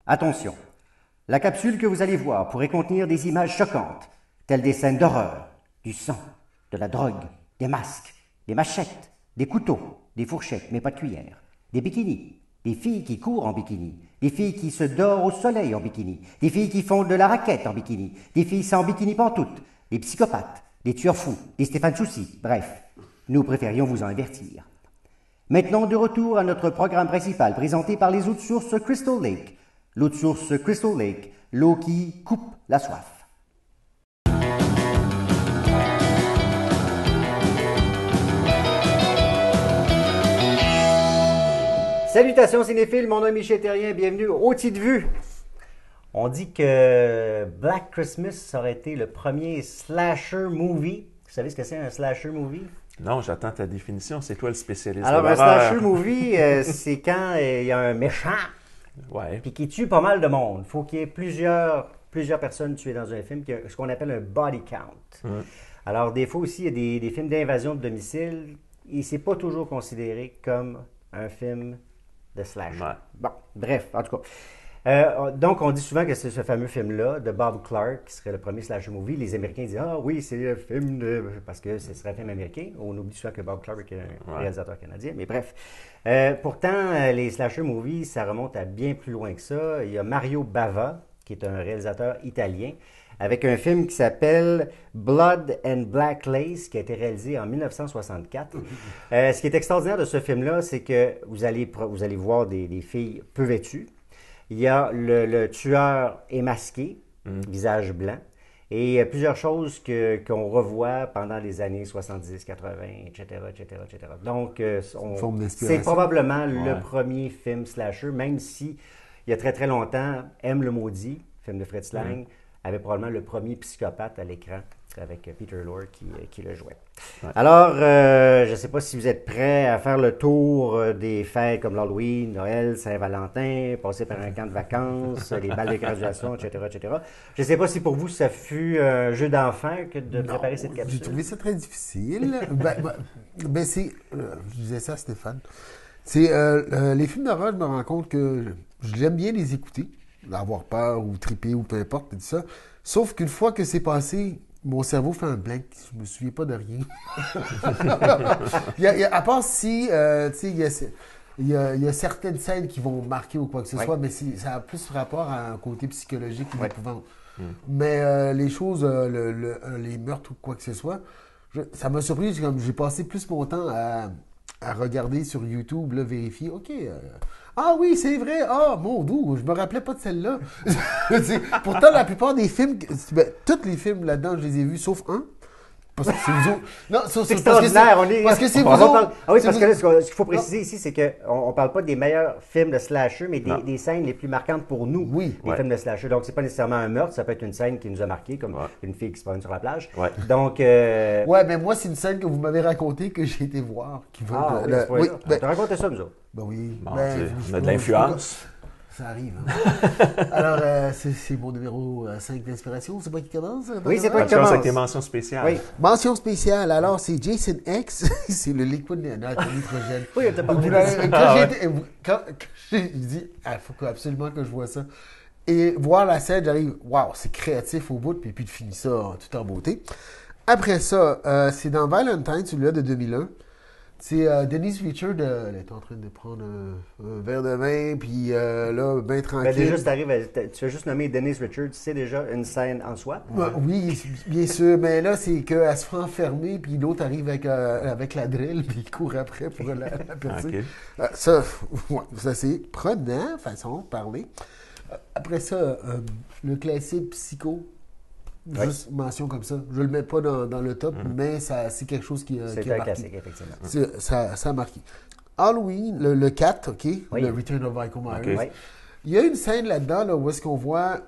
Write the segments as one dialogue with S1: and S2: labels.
S1: Attention, la capsule que vous allez voir pourrait contenir des images choquantes, telles des scènes d'horreur, du sang, de la drogue, des masques, des machettes, des couteaux, des fourchettes, mais pas de cuillère, des bikinis, des filles qui courent en bikini, des filles qui se dorent au soleil en bikini, des filles qui font de la raquette en bikini, des filles sans bikini pantoute, des psychopathes, des tueurs fous, des Stéphane Soucy, bref, nous préférions vous en avertir. Maintenant, de retour à notre programme principal présenté par les eaux de source Crystal Lake. L'eau de source Crystal Lake, l'eau qui coupe la soif. Salutations cinéphiles, mon nom est Michel Terrien, bienvenue au Petite Vue. On dit que Black Christmas aurait été le premier slasher movie. Vous savez ce que c'est un slasher movie?
S2: Non, j'attends ta définition. C'est toi le spécialiste.
S1: Alors, un slasher movie, c'est quand il y a un méchant puis qui tue pas mal de monde. Il faut qu'il y ait plusieurs personnes tuées dans un film, ce qu'on appelle un body count. Alors, des fois aussi, il y a des films d'invasion de domicile et c'est pas toujours considéré comme un film de slasher. Bon, bref, en tout cas. Donc, on dit souvent que c'est ce fameux film-là, de Bob Clark, qui serait le premier slasher movie. Les Américains disent « Ah oui, c'est le film de... » parce que ce serait un film américain. On oublie souvent que Bob Clark est un réalisateur canadien, mais bref. Pourtant, les slasher movies, ça remonte à bien plus loin que ça. Il y a Mario Bava, qui est un réalisateur italien, avec un film qui s'appelle Blood and Black Lace, qui a été réalisé en 1964. Ce qui est extraordinaire de ce film-là, c'est que vous allez voir des filles peu vêtues. Il y a le tueur est masqué, visage blanc, et plusieurs choses qu'on revoit pendant les années 70, 80, etc., etc., etc. Donc, c'est probablement le premier film slasher, même si, il y a très, très longtemps, M. le Maudit, film de Fritz Lang, avait probablement le premier psychopathe à l'écran avec Peter Lorre qui le jouait. Ouais. Alors, je ne sais pas si vous êtes prêts à faire le tour des fêtes comme l'Halloween, Noël, Saint-Valentin, passer par un camp de vacances, les balles de graduation, etc., etc. Je ne sais pas si pour vous, ça fut un jeu d'enfant que de préparer cette capsule.
S3: J'ai trouvé ça très difficile. C'est, je disais ça à Stéphane, c'est les films d'horreur, je me rends compte que j'aime bien les écouter, avoir peur ou triper ou peu importe, tout ça. Sauf qu'une fois que c'est passé, mon cerveau fait un blank. Je me souviens pas de rien. À part si, tu sais, il y a certaines scènes qui vont marquer ou quoi que ce soit, mais ça a plus rapport à un côté psychologique ou d'épouvante. Mais les choses, les meurtres ou quoi que ce soit, ça m'a surpris. Comme j'ai passé plus mon temps à regarder sur YouTube, là, vérifier, OK, ah oui, c'est vrai, mon Dieu, je me rappelais pas de celle-là. Pourtant, la plupart des films, tous les films là-dedans, je les ai vus, sauf un. Parce que c'est vous autres. Non,
S1: c'est extraordinaire.
S3: Parce que c'est vous autres.
S1: Ah oui, parce que là, ce qu'il faut préciser ici, c'est qu'on ne parle pas des meilleurs films de slasher, mais des scènes les plus marquantes pour nous, des films de slasher. Donc, c'est pas nécessairement un meurtre, ça peut être une scène qui nous a marqué, comme une fille qui se promène sur la plage. Donc,
S3: mais moi, c'est une scène que vous m'avez racontée que j'ai été voir.
S1: Oui, t'as raconté ça, nous autres.
S3: Ben oui.
S2: Bon, on a de l'influence.
S3: Ça arrive. Hein? Alors, c'est mon numéro 5 d'inspiration. C'est moi qui commence?
S1: Oui, c'est toi qui commence.
S2: avec tes mentions spéciales.
S3: Oui. Mention spéciale. Alors, c'est Jason X. C'est le liquide nitrogène.
S1: Oui, on t'a parlé
S3: quand j'ai dit, il faut absolument que je vois ça. Et voir la scène, j'arrive, waouh, c'est créatif au bout, puis de finir ça tout en beauté. Après ça, c'est dans Valentine, celui-là de 2001. C'est Denise Richards, elle est en train de prendre un verre de vin, puis là, bien tranquille.
S1: Tu as juste nommé Denise Richards, c'est déjà une scène en soi.
S3: Oui, bien sûr, mais là, c'est qu'elle se fait enfermer, puis l'autre arrive avec la drill, puis il court après pour la percer. Ça, c'est prenant, façon de parler. Après ça, le classique Psycho. Juste mention comme ça. Je le mets pas dans le top, mais c'est quelque chose qui a marqué. C'est un
S1: classique, effectivement.
S3: Ça a marqué. Halloween, le 4, OK? Le Return of Michael Myers. Okay. Il y a une scène là-dedans où est-ce qu'on voit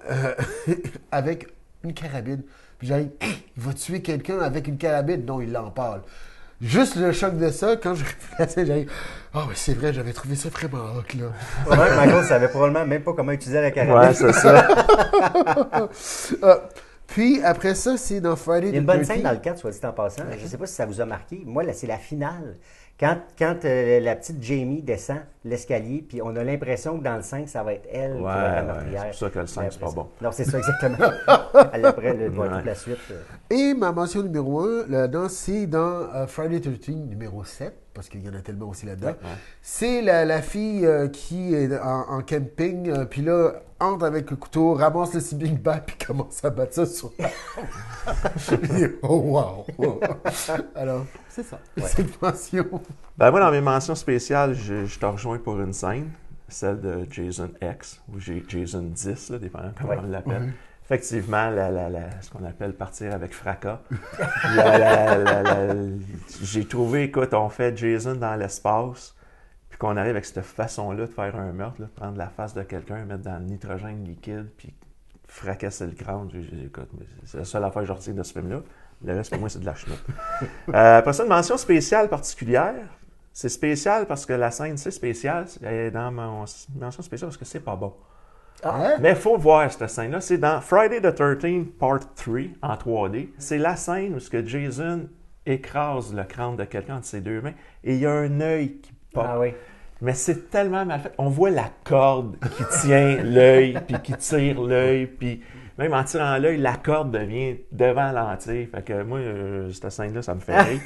S3: avec une carabine. Puis j'arrive, il va tuer quelqu'un avec une carabine. Non, il l'en parle. Juste le choc de ça, quand je réfléchis à ça, j'arrive, mais c'est vrai, j'avais trouvé ça vraiment hot, là.
S1: Michael savait probablement même pas comment utiliser la carabine.
S2: Ouais, c'est ça.
S3: Puis, après ça, c'est dans Friday the 13th.
S1: Il y a une bonne scène dans le 4, soit dit en passant. Je ne sais pas si ça vous a marqué. Moi, là, c'est la finale. Quand la petite Jamie descend l'escalier, puis on a l'impression que dans le 5, ça va être elle qui va être la meurtrière.
S2: C'est pour ça que le 5, c'est pas bon.
S1: Non, c'est ça, exactement. Après, toute la suite.
S3: Et ma mention numéro 1, là-dedans, c'est dans Friday 13, numéro 7, parce qu'il y en a tellement aussi là-dedans. Ouais. C'est la fille qui est en camping, puis là, entre avec le couteau, ramasse le sleeping bag, puis commence à battre ça sur la oh, wow! Alors, c'est ça. Ouais. C'est une mention.
S2: Ben moi, dans mes mentions spéciales, je te rejoins pour une scène, celle de Jason X, ou Jason 10, là, dépendant comment on l'appelle. Mm-hmm. Effectivement, ce qu'on appelle partir avec fracas. J'ai trouvé, écoute, on fait Jason dans l'espace, puis qu'on arrive avec cette façon-là de faire un meurtre, là, de prendre la face de quelqu'un, mettre dans le nitrogène liquide, puis fracasser le crâne. Écoute, c'est la seule affaire que je retiens de ce film-là. Le reste, pour moi, c'est de la chenoute. Après ça, une mention spéciale particulière. C'est spécial parce que la scène, c'est spécial. Elle est dans mon mention spéciale parce que c'est pas bon. Ah. Mais il faut voir cette scène-là. C'est dans Friday the 13th Part 3 en 3D. C'est la scène où Jason écrase le crâne de quelqu'un entre ses deux mains et il y a un œil qui pop.
S1: Ah oui.
S2: Mais c'est tellement mal fait. On voit la corde qui tient l'œil, puis qui tire l'œil, puis même en tirant l'œil, la corde devient devant l'entier. Fait que moi, cette scène-là, ça me fait rire.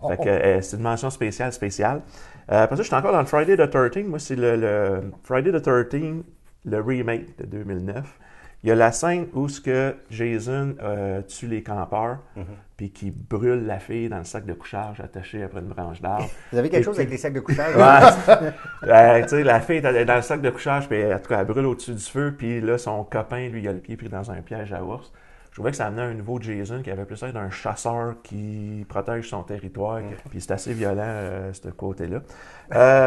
S2: Fait que c'est une mention spéciale. Après ça, je suis encore dans le Friday the 13th. Moi, c'est le Friday the 13th, le remake de 2009. Il y a la scène où Jason tue les campeurs, puis qui brûle la fille dans le sac de couchage attaché après une branche d'arbre.
S1: Vous avez quelque chose avec les sacs de couchage?
S2: Ouais. Tu sais, la fille est dans le sac de couchage, puis en tout cas, elle brûle au-dessus du feu, puis là, son copain, lui, il a le pied pris dans un piège à ours. Je trouvais que ça amenait un nouveau Jason qui avait plus l'air d'un chasseur qui protège son territoire. Puis c'est assez violent, ce côté-là.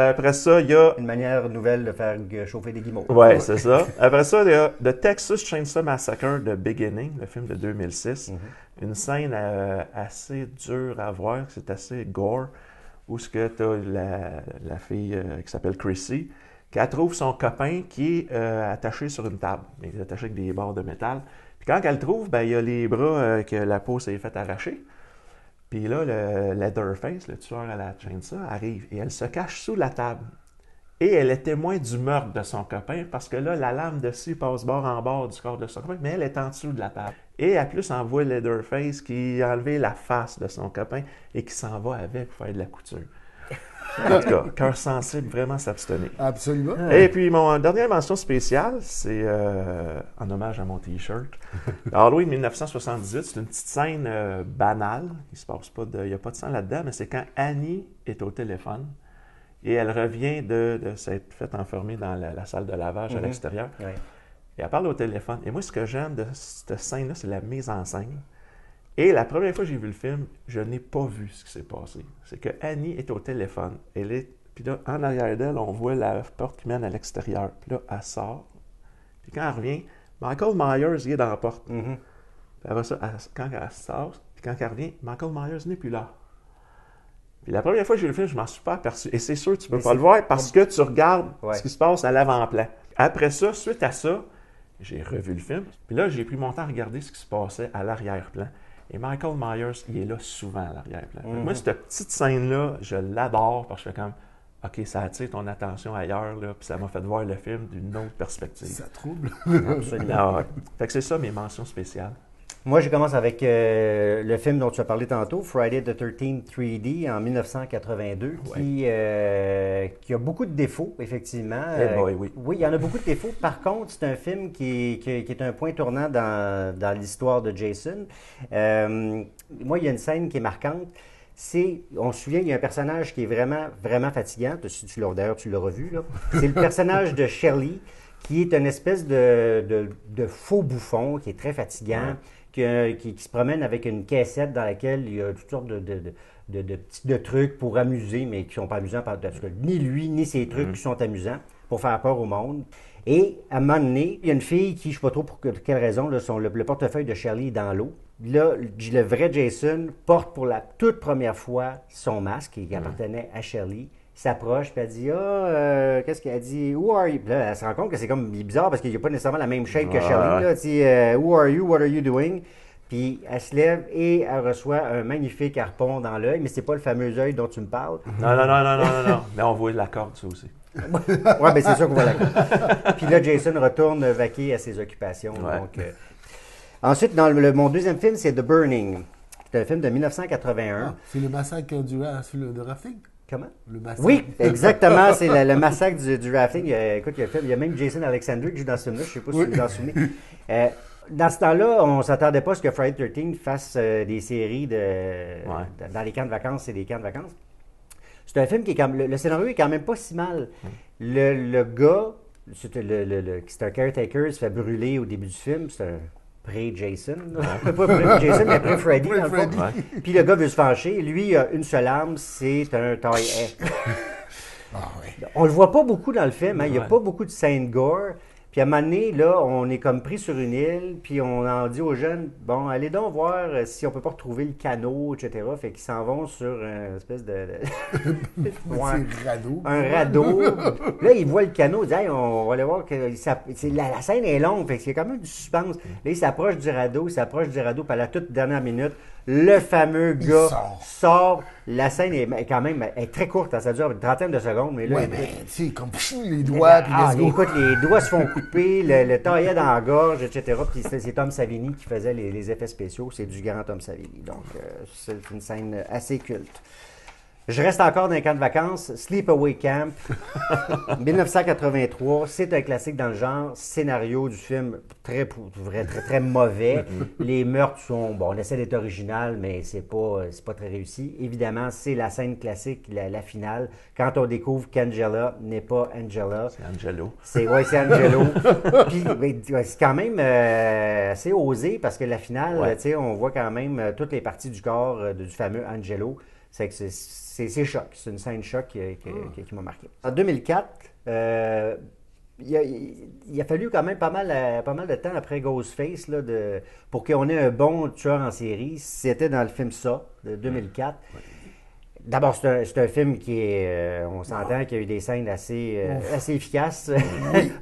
S2: Après ça, il y a...
S1: Une manière nouvelle de faire chauffer des guimauves.
S2: Oui, c'est ça. Après ça, il y a The Texas Chainsaw Massacre The Beginning, le film de 2006. Une scène assez dure à voir, c'est assez gore, où tu as la fille qui s'appelle Chrissy, qui trouve son copain qui est attaché sur une table. Il est attaché avec des barres de métal. Puis quand elle le trouve, ben, il y a les bras que la peau s'est faite arracher. Puis là, le Leatherface, le tueur à la chainsaw, arrive et elle se cache sous la table. Et elle est témoin du meurtre de son copain parce que là, la lame de scie passe bord en bord du corps de son copain, mais elle est en dessous de la table. Et en plus, on voit Leatherface qui a enlevé la face de son copain et qui s'en va avec pour faire de la couture. En tout cas, cœur sensible, vraiment s'abstenir.
S3: Absolument.
S2: Et puis, mon dernière mention spéciale, c'est en hommage à mon T-shirt. Halloween 1978, c'est une petite scène banale. Il n'y a pas de sang là-dedans, mais c'est quand Annie est au téléphone et elle revient de s'être faite enfermer dans la salle de lavage à l'extérieur. Oui. Et elle parle au téléphone. Et moi, ce que j'aime de cette scène-là, c'est la mise en scène. Et la première fois que j'ai vu le film, je n'ai pas vu ce qui s'est passé. C'est que Annie est au téléphone. Puis là, en arrière d'elle, on voit la porte qui mène à l'extérieur. Puis là, elle sort. Puis quand elle revient, Michael Myers, il est dans la porte. Puis après ça, quand elle sort, puis quand elle revient, Michael Myers n'est plus là. Puis la première fois que j'ai vu le film, je m'en suis pas aperçu. Et c'est sûr, tu ne peux pas le voir parce que tu regardes ce qui se passe à l'avant-plan. Après ça, suite à ça, j'ai revu le film. Puis là, j'ai pris mon temps à regarder ce qui se passait à l'arrière-plan. Et Michael Myers, il est là souvent à l'arrière-plan. Moi, cette petite scène-là, je l'adore parce que je fais comme, OK, ça attire ton attention ailleurs, là, puis ça m'a fait voir le film d'une autre perspective.
S3: Ça trouble.
S2: Absolument. Fait que c'est ça mes mentions spéciales.
S1: Moi, je commence avec le film dont tu as parlé tantôt, Friday the 13th 3D, en 1982, qui a beaucoup de défauts, effectivement.
S2: Oui,
S1: il y en a beaucoup de défauts. Par contre, c'est un film qui est un point tournant dans l'histoire de Jason. Moi, il y a une scène qui est marquante. On se souvient, il y a un personnage qui est vraiment, vraiment fatigant. D'ailleurs, tu l'as revu, là. C'est le personnage de Shirley, qui est une espèce de faux bouffon, qui est très fatigant. Qui se promène avec une caissette dans laquelle il y a toutes sortes de trucs pour amuser, mais qui ne sont pas amusants parce que ni lui, ni ses trucs qui sont amusants pour faire peur au monde. Et à un moment donné, il y a une fille qui, je ne sais pas trop pour quelle raison, là, le portefeuille de Shirley est dans l'eau. Là, le vrai Jason porte pour la toute première fois son masque qui appartenait à Shirley. S'approche, puis elle dit qu'est-ce qu'elle dit? Who are you? Puis là, elle se rend compte que c'est comme bizarre parce qu'il n'y a pas nécessairement la même shape que Shirley. Là, dit who are you? What are you doing? Puis elle se lève et elle reçoit un magnifique harpon dans l'œil, mais c'est pas le fameux œil dont tu me parles.
S2: Non. Mais on voit la corde, ça aussi.
S1: Oui, mais c'est sûr qu'on va la. Puis là, Jason retourne vaquer à ses occupations.
S2: Ouais.
S1: Donc, ensuite, mon deuxième film, c'est The Burning. C'est un film de 1981.
S3: C'est le massacre de rafting?
S1: Comment?
S3: Le massacre.
S1: Oui, exactement. C'est le massacre du rafting. Écoute, il y a même Jason Alexander qui joue dans ce film-là. Je ne sais pas si vous vous en souvenez. Dans ce temps-là, on ne s'attendait pas à ce que Friday 13 fasse des séries dans les camps de vacances et des camps de vacances. C'est un film qui est quand même... Le scénario est quand même pas si mal. Le gars, c'est un caretaker, il se fait brûler au début du film. C'est un pré-Jason. Pas pré-Jason, mais pré-Freddy, dans le fond. Puis le gars veut se fâcher. Lui, il a une seule arme, c'est un taille. On le voit pas beaucoup dans le film. Hein. Il n'y a pas beaucoup de scènes gore. Puis à un moment donné, là, on est comme pris sur une île, puis on en dit aux jeunes, bon, allez donc voir si on peut pas retrouver le canot, etc. Fait qu'ils s'en vont sur une espèce de
S3: radeau.
S1: Un radeau. Là, ils voient le canot, ils disent, hey, on va aller voir que la scène est longue, fait qu'il y a quand même du suspense. Là, ils s'approchent du radeau, puis à la toute dernière minute, le fameux gars sort. La scène est quand même très courte, ça dure une trentaine de secondes. Mais là,
S3: mais tu sais, comme les doigts, puis
S1: écoute, les doigts se font couper, le taillet dans la gorge, etc. Puis c'est Tom Savini qui faisait les effets spéciaux. C'est du grand Tom Savini. Donc, c'est une scène assez culte. Je reste encore dans un camp de vacances. Sleepaway Camp, 1983. C'est un classique dans le genre. Scénario du film très mauvais. Les meurtres sont... Bon, on essaie d'être original, mais c'est pas très réussi. Évidemment, c'est la scène classique, la finale, quand on découvre qu'Angela n'est pas Angela.
S2: C'est Angelo.
S1: C'est Angelo. Puis, c'est quand même assez osé parce que la finale, on voit quand même toutes les parties du corps du fameux Angelo. C'est que c'est choc. C'est une scène choc qui m'a marqué. En 2004, il a fallu quand même pas mal de temps après Ghostface pour qu'on ait un bon tueur en série. C'était dans le film Ça, de 2004. D'abord, c'est un film qui est... on s'entend qu'il y a eu des scènes assez efficaces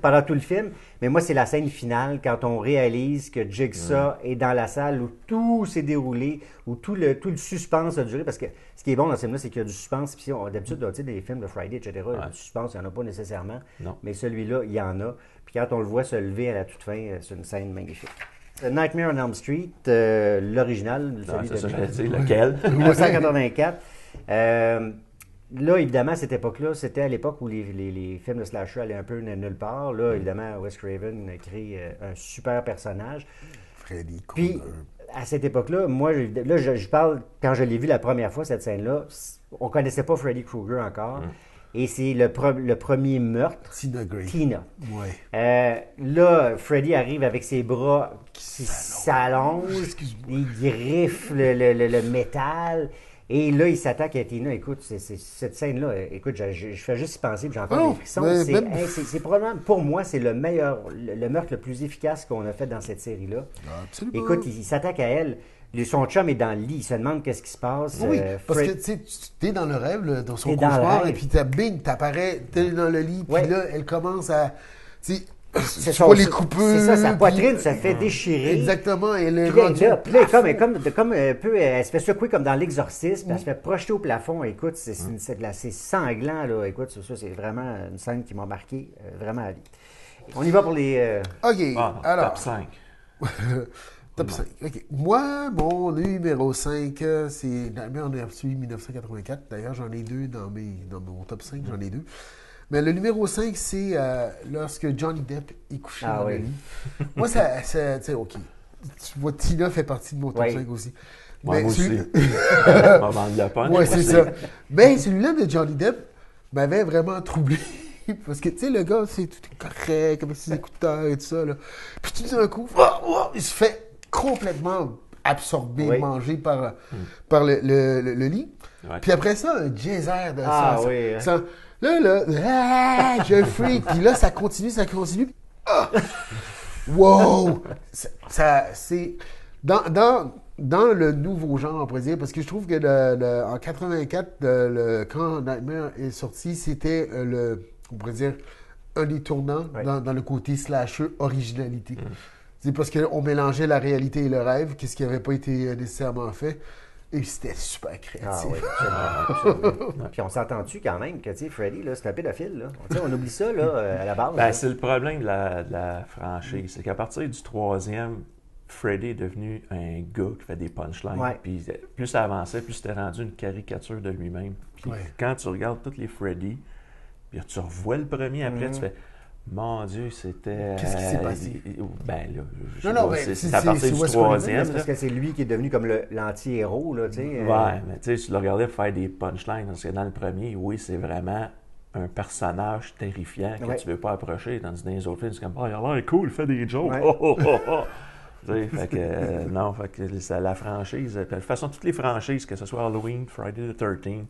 S1: pendant tout le film. Mais moi, c'est la scène finale, quand on réalise que Jigsaw est dans la salle où tout s'est déroulé, où tout le suspense a duré. Parce que ce qui est bon dans ce film-là, c'est qu'il y a du suspense. Puis d'habitude, dans les films de Friday, etc., du suspense, il n'y en a pas nécessairement. Non. Mais celui-là, il y en a. Puis quand on le voit se lever à la toute fin, c'est une scène magnifique. Nightmare on Elm Street, l'original.
S2: C'est ça, j'allais dire. Lequel?
S1: 1984. Là, évidemment, à cette époque-là, c'était à l'époque où les films de slasher allaient un peu nulle part. Là, évidemment, Wes Craven crée un super personnage.
S3: Freddy Krueger.
S1: Puis, à cette époque-là, moi, là, je parle, quand je l'ai vu la première fois, cette scène-là, on connaissait pas Freddy Krueger encore. Et c'est le premier meurtre. Tina.
S3: Ouais.
S1: Là, Freddy arrive avec ses bras qui s'allongent. Il griffe le métal. Et là, il s'attaque à Tina. Écoute, cette scène-là, écoute, je fais juste y penser, puis j'ai encore des frissons. C'est probablement, pour moi, c'est le meurtre le plus efficace qu'on a fait dans cette série-là.
S3: Absolument.
S1: Écoute, il s'attaque à elle. Son chum est dans le lit. Il se demande qu'est-ce qui se passe.
S3: Oui, parce que tu es dans le rêve, dans son cauchemar, et puis t'apparais, t'es dans le lit, puis là, elle commence à... Tu vois les coupures.
S1: C'est ça, sa poitrine se fait déchirer.
S3: Exactement. Elle est
S1: puis là, comme un peu, elle se fait secouer comme dans l'exorcisme, elle se fait projeter au plafond. Écoute, c'est sanglant, là. Écoute, ça, c'est vraiment une scène qui m'a marqué vraiment à vie. On y va pour les...
S3: OK, alors...
S2: Top 5.
S3: Top 5. OK. Moi, mon numéro 5, c'est Nightmare on Elm Street 1984. D'ailleurs, j'en ai deux dans mon top 5, j'en ai deux. Mais le numéro 5, c'est lorsque Johnny Depp est couché dans le lit. Moi, tu sais, OK. Tu vois, Tina fait partie de mon top 5 aussi.
S2: Moi aussi. Moment de la punch.
S3: Oui, c'est ça. Mais celui-là de Johnny Depp m'avait vraiment troublé. Parce que, tu sais, le gars, c'est tout correct, avec ses écouteurs et tout ça. Là. Puis tout d'un coup, il se fait complètement absorbé, mangé par le lit. Ouais. Puis après ça, un geyser de ça. Là, je freak. Puis là, ça continue. Ah! Wow! Ça, c'est... Dans le nouveau genre, on pourrait dire, parce que je trouve que en 84, quand Nightmare est sorti, c'était on pourrait dire, un des tournants dans le côté slasher originalité. C'est parce qu'on mélangeait la réalité et le rêve, qu'est-ce qui n'avait pas été nécessairement fait. Et c'était super créatif.
S1: Ah oui, absolument. Puis on s'entend-tu quand même que, tu sais, Freddy, là, c'est un pédophile, là. Tu sais, on oublie ça, là, à la base.
S2: Ben, c'est le problème de la franchise. C'est qu'à partir du 3e, Freddy est devenu un gars qui fait des punchlines.
S1: Ouais.
S2: Puis plus ça avançait, plus c'était rendu une caricature de lui-même. Puis quand tu regardes tous les Freddy, puis tu revois le premier après, tu fais... Mon Dieu, c'était...
S3: Qu'est-ce qui s'est passé?
S2: Ben là,
S3: c'est
S2: à partir du 3e.
S1: Parce que c'est lui qui est devenu comme l'anti-héros, là, tu sais.
S2: Ouais, mais tu sais, tu le regardais faire des punchlines, parce que dans le premier, oui, c'est vraiment un personnage terrifiant que tu veux pas approcher. Dans les autres films, c'est comme, il a l'air cool, il fait des jokes.
S1: Ouais.
S2: Fait que, non, fait que la franchise, de toute façon, toutes les franchises, que ce soit Halloween, Friday the 13th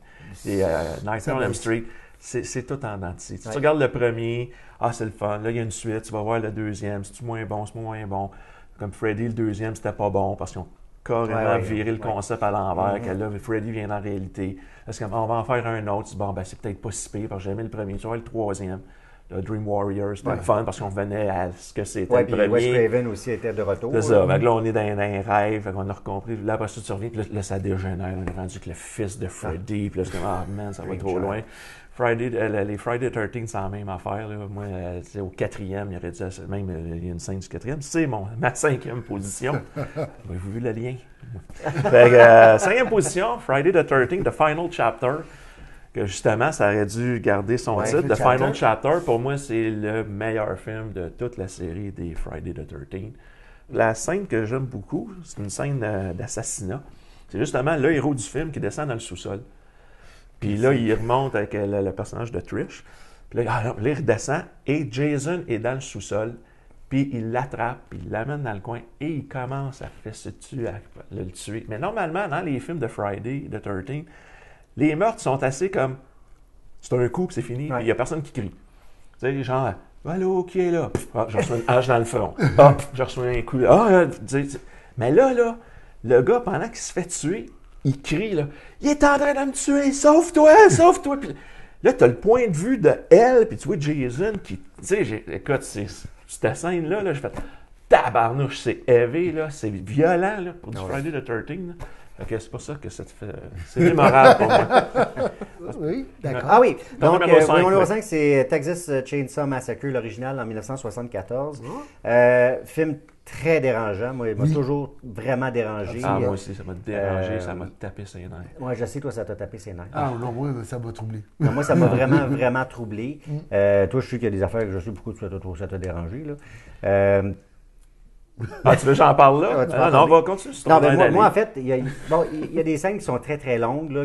S2: et Nightmare on Elm Street, c'est tout en entier. Tu regardes le premier, c'est le fun, là, il y a une suite, tu vas voir le deuxième, c'est moins bon. Comme Freddy, le deuxième, c'était pas bon parce qu'ils ont carrément viré le concept à l'envers, que là, Freddy vient en réalité. Parce qu'on va en faire un autre, bon, ben, c'est peut-être pas si pire parce que j'ai aimé le premier, tu vois, le troisième. Le Dream Warriors, c'était le fun parce qu'on venait à ce que c'était le premier.
S1: Wes Craven aussi était de retour.
S2: C'est ça. Là, on est dans un rêve, on a recompris. Là, après ça, tu reviens, puis là, ça dégénère. On est rendu que le fils de Freddy, puis là, c'est comme, man, ça va trop loin. Les Friday the 13th, c'est la même affaire. Là. Moi, au 4e, il aurait dit, même il y a une scène du 4e, c'est ma 5e position. Avez-vous vu le lien? Fait que, 5e position, Friday the 13th, The Final Chapter. Que justement, ça aurait dû garder son titre. The Final Chapter, pour moi, c'est le meilleur film de toute la série des Friday the 13th. La scène que j'aime beaucoup, c'est une scène d'assassinat. C'est justement le héros du film qui descend dans le sous-sol. Puis là, il remonte avec le personnage de Trish. Puis là, il redescend et Jason est dans le sous-sol. Puis il l'attrape, puis il l'amène dans le coin et il commence à faire se tuer, à le tuer. Mais normalement, dans les films de Friday the 13th, les meurtres sont assez comme... C'est un coup, puis c'est fini, puis il n'y a personne qui crie. Tu sais, genre, allô, qui est là? J'ai reçu une hache dans le front. J'ai reçu un coup. Mais là, le gars, pendant qu'il se fait tuer, il crie, là, il est en train de me tuer, sauve-toi, sauve-toi. Puis là, tu as le point de vue de elle, puis tu vois Jason qui... Tu sais, écoute, cette scène-là, je fais... Tabarnouche, c'est heavy, là, c'est violent, là, pour du Friday the 13th, là. Okay, c'est pour ça que ça te fait... C'est mémorable pour moi.
S3: Oui, d'accord.
S1: Ah oui, donc
S2: numéro
S1: numéro 5, c'est Texas Chainsaw Massacre, l'original en 1974. Film très dérangeant. Moi, il m'a toujours vraiment dérangé.
S2: Ah, moi aussi, ça m'a dérangé, ça m'a tapé ses nerfs.
S1: Moi, je sais, toi, ça t'a tapé ses nerfs.
S3: Ah non, moi, ça m'a troublé.
S1: Non, moi, ça m'a vraiment, vraiment troublé. Toi, je sais qu'il y a des affaires que je sais beaucoup, ça t'a dérangé, là.
S2: Tu veux que j'en parle là? Non, on va continuer.
S1: Non, mais moi, en fait, il y a des scènes qui sont très, très longues, là,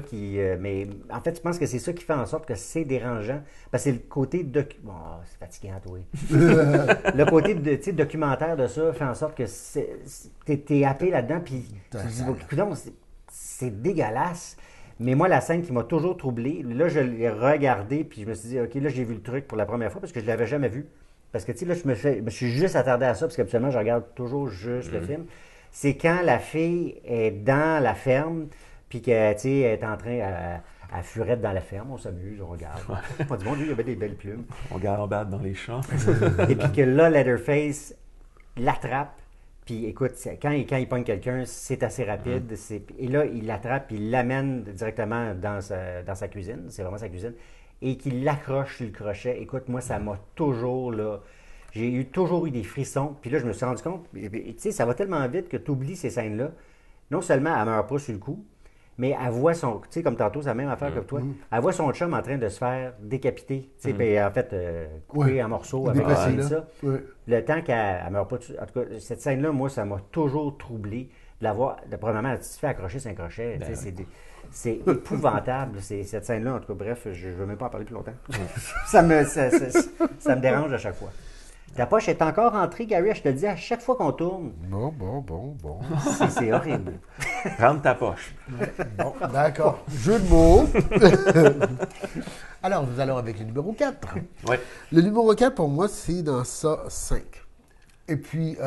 S1: mais en fait, je pense que c'est ça qui fait en sorte que c'est dérangeant. Parce que c'est le côté c'est fatigant, toi. Le côté documentaire de ça fait en sorte que t'es happé là-dedans, puis tu te dis, écoute, c'est dégueulasse. Mais moi, la scène qui m'a toujours troublé, là, je l'ai regardée, puis je me suis dit, OK, là, j'ai vu le truc pour la première fois parce que je ne l'avais jamais vu. Parce que, tu sais, là, je me suis juste attardé à ça, parce qu'habituellement, je regarde toujours juste le film. C'est quand la fille est dans la ferme, puis qu'elle, tu sais, est en train à furette dans la ferme, on s'amuse, on regarde. On dit, mon Dieu, il y avait des belles plumes.
S2: On gambade dans les champs.
S1: Et puis que là, Leatherface l'attrape, puis écoute, quand il pogne quelqu'un, c'est assez rapide. Et là, il l'attrape, puis il l'amène directement dans sa cuisine, c'est vraiment sa cuisine. Et qu'il l'accroche sur le crochet. Écoute, moi, ça m'a toujours, là... J'ai toujours eu des frissons. Puis là, je me suis rendu compte, tu sais, ça va tellement vite que tu oublies ces scènes-là. Non seulement elle ne meurt pas sur le coup, mais elle voit son... Tu sais, comme tantôt, c'est la même affaire que toi. Elle voit son chum en train de se faire décapiter. Tu sais, puis en fait, couper en morceaux avec ça. Le temps qu'elle ne meurt pas... En tout cas, cette scène-là, moi, ça m'a toujours troublé de la voir. Premièrement, elle se fait accrocher sur un crochet. Tu sais, c'est épouvantable, cette scène-là. En tout cas, bref, je ne veux même pas en parler plus longtemps. ça me dérange à chaque fois. Ta poche est encore rentrée, Gary, je te le dis à chaque fois qu'on tourne.
S3: Bon.
S1: C'est horrible.
S2: Rentre ta poche.
S3: Bon, d'accord. Jeu de mots. Alors, nous allons avec le numéro 4.
S2: Oui.
S3: Le numéro 4, pour moi, c'est dans ça 5. Et puis,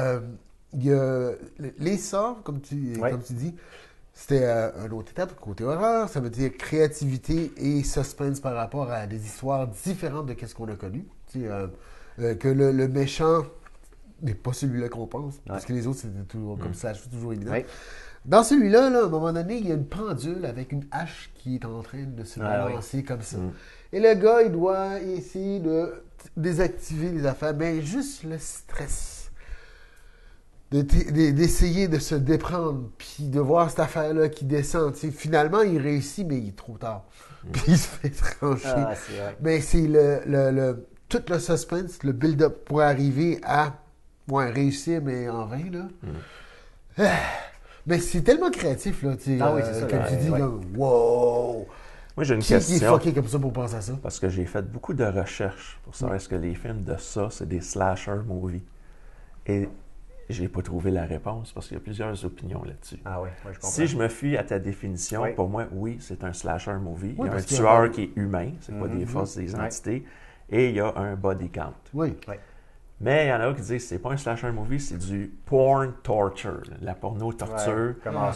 S3: il y a les sorts, comme tu dis, c'était un autre étape, côté horreur. Ça veut dire créativité et suspense par rapport à des histoires différentes de ce qu'on a connu. Que le méchant n'est pas celui-là qu'on pense, parce que les autres, c'était toujours comme ça, c'est toujours évident. Dans celui-là, là, à un moment donné, il y a une pendule avec une hache qui est en train de se balancer comme ça. Et le gars, il doit essayer de désactiver les affaires. Mais juste le stress d'essayer de se déprendre, puis de voir cette affaire-là qui descend. T'sais, finalement, il réussit, mais il est trop tard. Puis il se fait trancher.
S1: C'est vrai.
S3: Mais c'est tout le suspense, le build-up pour arriver à réussir, mais en vain, là. Mais c'est tellement créatif, là, tu sais,
S1: c'est ça,
S3: comme tu dis,
S1: ouais.
S3: là, wow!
S2: Moi, j'ai une
S3: Qui est
S2: question.
S3: fucké comme ça pour penser à ça?
S2: Parce que j'ai fait beaucoup de recherches pour savoir est-ce que les films de ça, c'est des slasher movies. Et j'ai pas trouvé la réponse parce qu'il y a plusieurs opinions là-dessus.
S1: Ah oui, je comprends.
S2: Si je me fie à ta définition, pour moi, oui, c'est un slasher movie. Il y a un
S3: parce qu'il y a
S2: tueur qui est humain, c'est pas des fausses des entités, et il y a un body count.
S3: Oui.
S2: Mais il y en a qui disent que c'est pas un slasher movie, c'est du porn torture, la porno-torture.
S3: Comment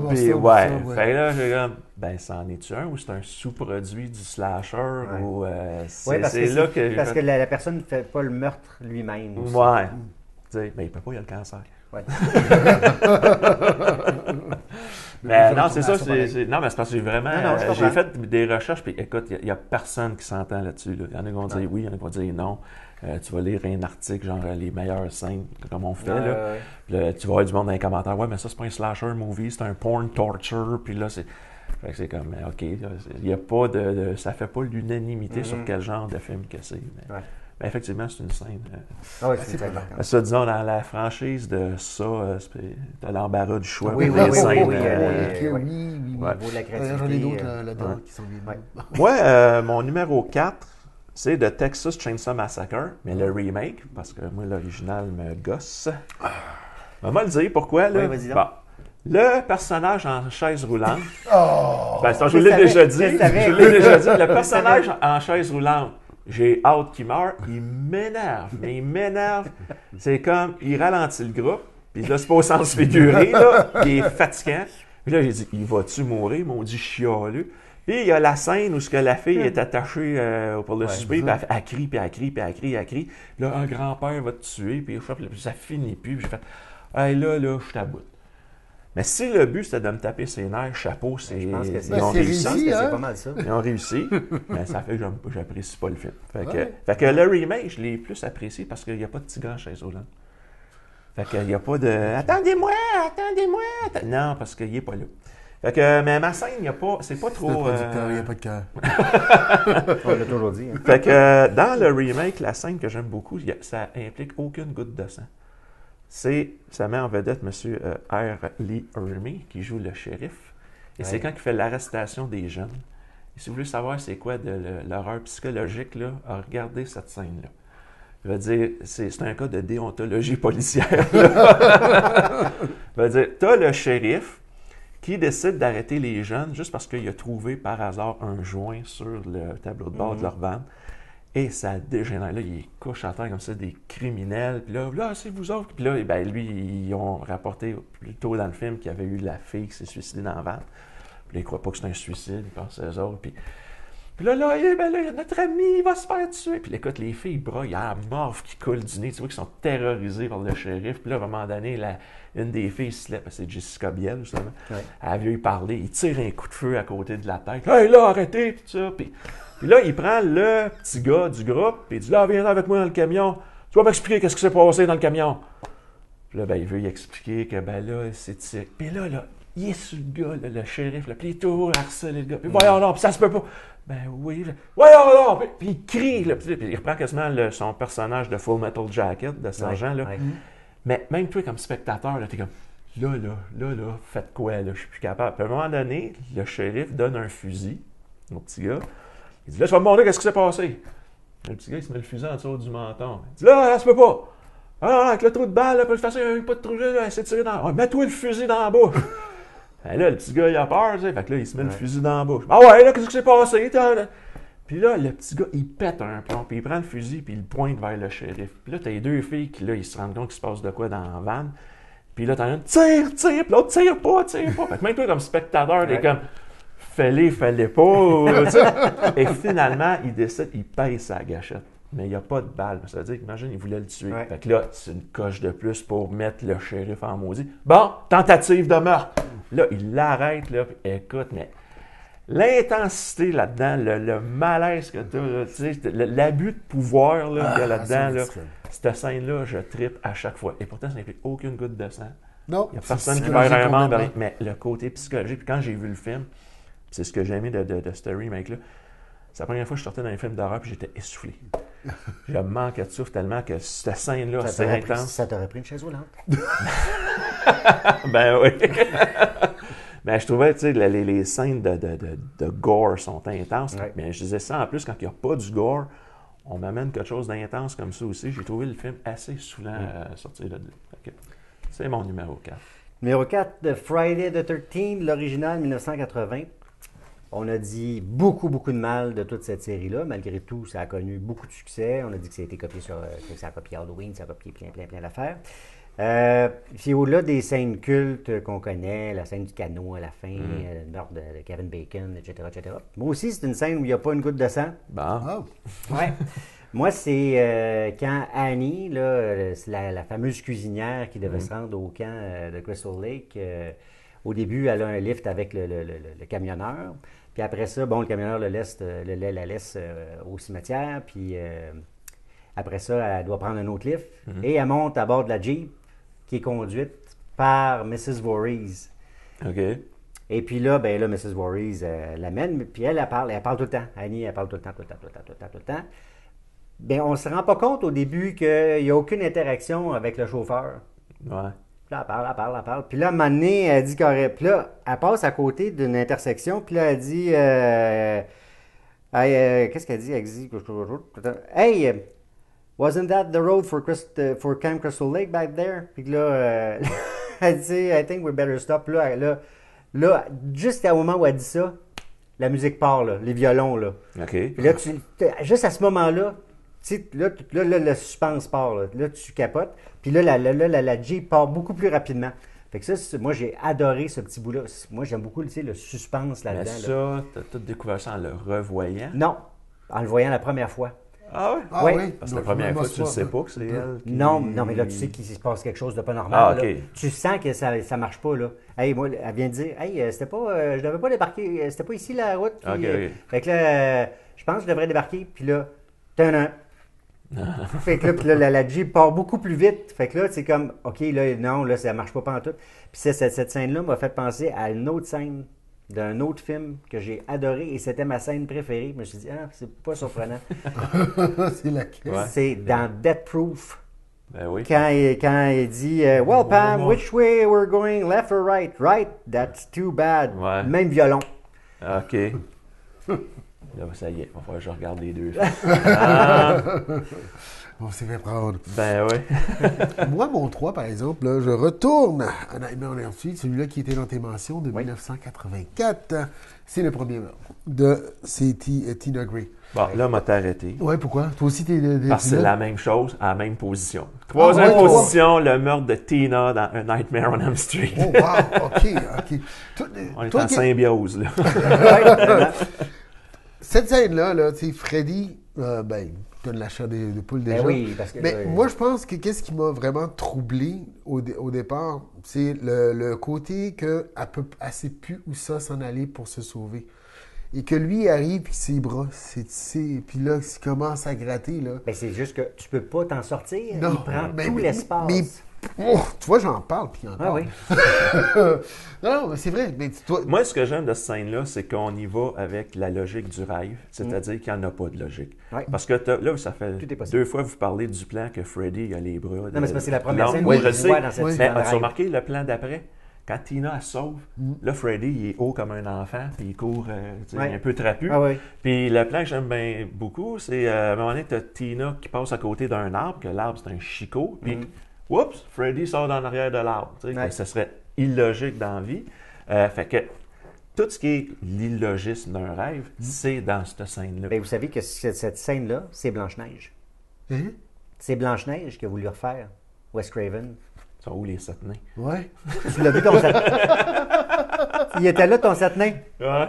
S2: Puis,
S3: ça?
S2: ouais. Fait que là, j'ai comme, ben, ça en est-tu un ou c'est un sous-produit du slasher ou c'est là que.
S1: Parce que la personne ne fait pas le meurtre lui-même. Aussi.
S2: Ouais. Tu sais, ben, il peut pas, il a le cancer.
S1: Ouais.
S2: Mais non, c'est ça. Non, mais c'est parce que j'ai vraiment.
S1: Non,
S2: j'ai fait des recherches, puis écoute, il n'y a personne qui s'entend là-dessus. Là. Il y en a qui vont dire oui, il y en a qui vont dire non. Tu vas lire un article, genre les meilleures scènes, comme on fait. Là. Puis là, tu vas voir du monde dans les commentaires. Ouais, mais ça, c'est pas un slasher movie, c'est un porn torture. Puis là, c'est comme, OK, il n'y a pas de. Ça fait pas l'unanimité sur quel genre de film que c'est. Mais effectivement, c'est une scène.
S1: C'est très marquant.
S2: Ça, disons, dans la franchise de ça, t'as l'embarras du choix.
S1: Oui.
S3: Oui.
S1: J'en
S3: ai d'autres là-dedans qui sont bien.
S2: Moi, mon numéro 4, c'est de Texas Chainsaw Massacre, mais le remake, parce que moi, l'original me gosse. On va le dire pourquoi. Là.
S1: Oui, vas-y donc.
S2: Bon. Le personnage en chaise roulante. Je l'ai déjà dit. Le personnage en chaise roulante. J'ai hâte qu'il meure. Il m'énerve. Mais il m'énerve. C'est comme, il ralentit le groupe. Puis là, c'est pas au sens figuré, là. Il est fatigant. Puis là, j'ai dit, il va-tu mourir, maudit chialeux? Puis il y a la scène où la fille est attachée pour le suspect. Puis elle crie, puis elle crie, puis elle crie, elle crie. Puis là, un grand-père va te tuer. Puis ça finit plus. Puis j'ai fait, hey, là, je suis à bout. Mais si le but, c'était de me taper ses nerfs, chapeau, ils ont réussi.
S1: C'est pas mal ça.
S2: Ils ont réussi, mais ça fait que j'apprécie pas le film. Fait que le remake, je l'ai plus apprécié parce qu'il n'y a pas de petit gars chez eux. Fait qu'il n'y a pas de « Attendez-moi! Non, parce qu'il n'est pas là. Fait que, mais ma scène, il n'y a pas... C'est pas trop...
S3: Il n'y a pas de cœur.
S1: On l'a toujours dit. Hein.
S2: Fait que dans le remake, la scène que j'aime beaucoup, ça implique aucune goutte de sang. Ça met en vedette M. R. Lee Ermey, qui joue le shérif. Et c'est quand il fait l'arrestation des jeunes. Et si vous voulez savoir c'est quoi de l'horreur psychologique, là, regardez cette scène-là. Je veux dire, c'est un cas de déontologie policière. Je veux dire, tu as le shérif qui décide d'arrêter les jeunes juste parce qu'il a trouvé par hasard un joint sur le tableau de bord de leur van. Et ça dégénère. Là, il couche à terre comme ça, des criminels. Puis là, c'est vous autres. Puis là, ben, lui, ils ont rapporté plus tôt dans le film qu'il y avait eu la fille qui s'est suicidée dans la van. Puis là, ils ne croient pas que c'est un suicide. Ils pensent aux autres. Puis là, notre ami, il va se faire tuer. Puis écoute, les filles braillent, il y a la morve qui coule du nez. Tu vois qu'ils sont terrorisés par le shérif. Puis là, à un moment donné, une des filles se lève, c'est Jessica Biel, justement. Ouais. Elle vient lui parler. Il tire un coup de feu à côté de la tête. Hey, là, arrêtez! Puis ça. Puis là, il prend le petit gars du groupe, puis il dit, là, viens avec moi dans le camion. Tu vas m'expliquer qu'est-ce qui s'est passé dans le camion. Puis là, ben, il veut y expliquer que, ben là, c'est tic. Puis là, il est sur le gars, le shérif, là, puis il est toujours harcelé, le gars. Puis voyons, non, puis ça se peut pas. Ben oui, voyons, non. Puis il crie, là, puis il reprend quasiment son personnage de Full Metal Jacket, de sergent, là. Ouais. Mais même toi, comme spectateur, là, t'es comme, là, faites quoi, là, je suis plus capable. Puis à un moment donné, le shérif donne un fusil au petit gars. Il dit, là, tu vas me montrer qu'est-ce qui s'est passé. Le petit gars, il se met le fusil en dessous du menton. Il dit, là, ça se peut pas. Ah, avec le trou de balle, là, de toute façon, il n'y a pas de trou, là, c'est tiré dans. Mets-toi le fusil dans la bouche. Et là, le petit gars, il a peur, tu sais. Fait que là, il se met le fusil dans la bouche. Ah ouais, là, qu'est-ce qui s'est passé? Puis là, le petit gars, il pète un plomb, puis il prend le fusil, puis il pointe vers le shérif. Puis là, t'as les deux filles qui, là, ils se rendent compte qu'il se passe de quoi dans la vanne. Puis là, t'en as une, tire, puis l'autre, tire pas. Fait que même toi, comme spectateur, t'es comme. Fallait pas. Et finalement, il décide, il pèse sa gâchette. Mais il n'y a pas de balle. Ça veut dire qu'imagine, il voulait le tuer. Fait que là, c'est une coche de plus pour mettre le shérif en maudit. Bon, tentative de meurtre. Là, il l'arrête, là, puis écoute, mais l'intensité là-dedans, le malaise que tu as, tu sais, l'abus de pouvoir là, qu'il y a là-dedans, là, cette scène-là, je trippe à chaque fois. Et pourtant, ça n'implique aucune goutte de sang.
S3: Non.
S2: Il n'y a personne qui perd un membre, mais le côté psychologique, puis quand j'ai vu le film, c'est ce que j'ai aimé de ce remake-là, c'est la première fois que je sortais dans un film d'horreur puis j'étais essoufflé. Je manquais de souffle tellement que cette scène-là, c'est intense.
S1: Ça t'aurait pris une chaise roulante.
S2: Ben oui. Mais je trouvais, tu sais, les scènes de gore sont intenses.
S1: Ouais.
S2: Mais je disais ça, en plus, quand il n'y a pas du gore, on m'amène quelque chose d'intense comme ça aussi. J'ai trouvé le film assez saoulant à sortir de là. C'est mon numéro 4.
S1: Numéro 4, de Friday the 13th, l'original 1980. On a dit beaucoup de mal de toute cette série-là. Malgré tout, ça a connu beaucoup de succès. On a dit que ça a été copié que ça a copié Halloween, ça a copié plein d'affaires. Puis au-delà des scènes cultes qu'on connaît, la scène du canot à la fin, le meurtre de Kevin Bacon, etc., etc. Moi aussi, c'est une scène où il n'y a pas une goutte de sang.
S2: Bon.
S3: Oh.
S1: Ouais. Moi, c'est quand Annie, là, c'est la fameuse cuisinière qui devait se rendre au camp de Crystal Lake. Au début, elle a un lift avec le camionneur. Puis après ça, bon, le camionneur la laisse au cimetière. Puis après ça, elle doit prendre un autre lift. Et elle monte à bord de la Jeep qui est conduite par Mrs. Voorhees.
S2: OK.
S1: Et puis là, ben là, Mrs. Voorhees l'amène. Puis elle parle tout le temps. Annie, elle parle tout le temps. Bien, on ne se rend pas compte au début qu'il n'y a aucune interaction avec le chauffeur.
S2: Ouais.
S1: Puis là, elle parle. Puis là, à un moment donné, elle dit carré. Puis là, elle passe à côté d'une intersection. Puis là, elle dit... qu'est-ce qu'elle dit? Elle dit... Hey, wasn't that the road for Camp Crystal Lake back there? Puis là, elle dit, I think we better stop. Là, juste au moment où elle dit ça, la musique part, là, les violons, là.
S2: OK.
S1: Puis là, juste à ce moment-là, tu sais, là, le suspense part. Là, tu capotes. Puis là, la Jeep part beaucoup plus rapidement. Fait que ça, moi, j'ai adoré ce petit bout-là. Moi, j'aime beaucoup, tu sais, le suspense là-dedans.
S2: Mais ça, t'as tout découvert ça en le revoyant?
S1: Non, en le voyant la première fois.
S2: Ah oui?
S3: Ah
S1: Ouais.
S3: oui?
S2: Parce que la première fois, tu ne sais pas que c'est elle qui...
S1: Non, mais là, tu sais qu'il se passe quelque chose de pas normal.
S2: Ah, OK.
S1: Là. Tu sens que ça marche pas, là. Hey, moi, elle vient de dire, hey, c'était pas, je devais pas débarquer, c'était pas ici la route. Puis,
S2: OK.
S1: Fait que là, je pense que je devrais débarquer. Puis là, fait que là, puis là, la Jeep part beaucoup plus vite. Fait que là, c'est comme, OK, là, non, là, ça marche pas pantoute. Puis cette scène-là m'a fait penser à une autre scène d'un autre film que j'ai adoré et c'était ma scène préférée. Je me suis dit, c'est pas surprenant.
S3: C'est laquelle?
S2: Ouais.
S1: C'est dans Death Proof.
S2: Ben oui.
S1: Quand il dit Well, Pam, which way we're going, left or right? Right, that's too bad.
S2: Ouais.
S1: Même violon.
S2: OK. Là, ça y est, il va falloir que je regarde les deux.
S3: On s'est fait prendre.
S2: Ben oui.
S3: Moi, mon 3, par exemple, là, je retourne à Nightmare on Elm Street, celui-là qui était dans tes mentions de 1984. C'est le premier c'est Tina Gray.
S2: Bon, là, m'a arrêté.
S3: Ouais, pourquoi? Toi aussi, t'es
S2: Parce que c'est la même chose, à la même position. Troisième position, le meurtre de Tina dans A Nightmare on Elm Street.
S3: Oh, wow! OK.
S2: On est en symbiose, là.
S3: Cette scène-là, là, tu sais, Freddy, donne la chair de poule déjà.
S1: Ben oui, parce que...
S3: Mais moi, je pense que qu'est-ce qui m'a vraiment troublé au départ, c'est le côté qu'elle sait plus où ça s'en aller pour se sauver. Et que lui arrive, puis ses bras, puis là, il commence à gratter, là.
S1: Ben, c'est juste que tu peux pas t'en sortir.
S3: Non,
S1: il prend tout l'espace.
S3: Tu vois, j'en parle, puis encore.
S1: Ah oui.
S3: Non, mais c'est vrai. Mais
S2: Moi, ce que j'aime de cette scène-là, c'est qu'on y va avec la logique du rêve, c'est-à-dire qu'il n'y en a pas de logique.
S1: Ouais.
S2: Parce que là, ça fait
S1: Tout est possible.
S2: 2 fois que vous parlez du plan que Freddy a les bras.
S1: Non, mais c'est parce que c'est la première scène
S2: où
S1: où
S2: je
S1: je vois dans
S2: sais.
S1: cette
S2: Mais
S1: scène.
S2: as-tu remarqué le plan d'après? Quand Tina elle sauve, là, Freddy, il est haut comme un enfant, puis il court un peu trapu.
S1: Ah oui.
S2: Puis le plan que j'aime bien beaucoup, c'est à un moment donné, tu as Tina qui passe à côté d'un arbre, que l'arbre, c'est un chicot, puis oups, Freddy sort dans l'arrière de l'arbre. Que ce serait illogique dans la vie. Fait que tout ce qui est l'illogisme d'un rêve, c'est dans cette scène-là.
S1: Ben, vous savez que cette scène-là, c'est Blanche-Neige.
S3: Hein?
S1: C'est Blanche-Neige qui a voulu refaire Wes Craven.
S2: Ils sont où les 7 nains?
S3: Ouais.
S1: Tu l'as vu comme ça. Il était là, ton sept-nain.
S2: Ouais.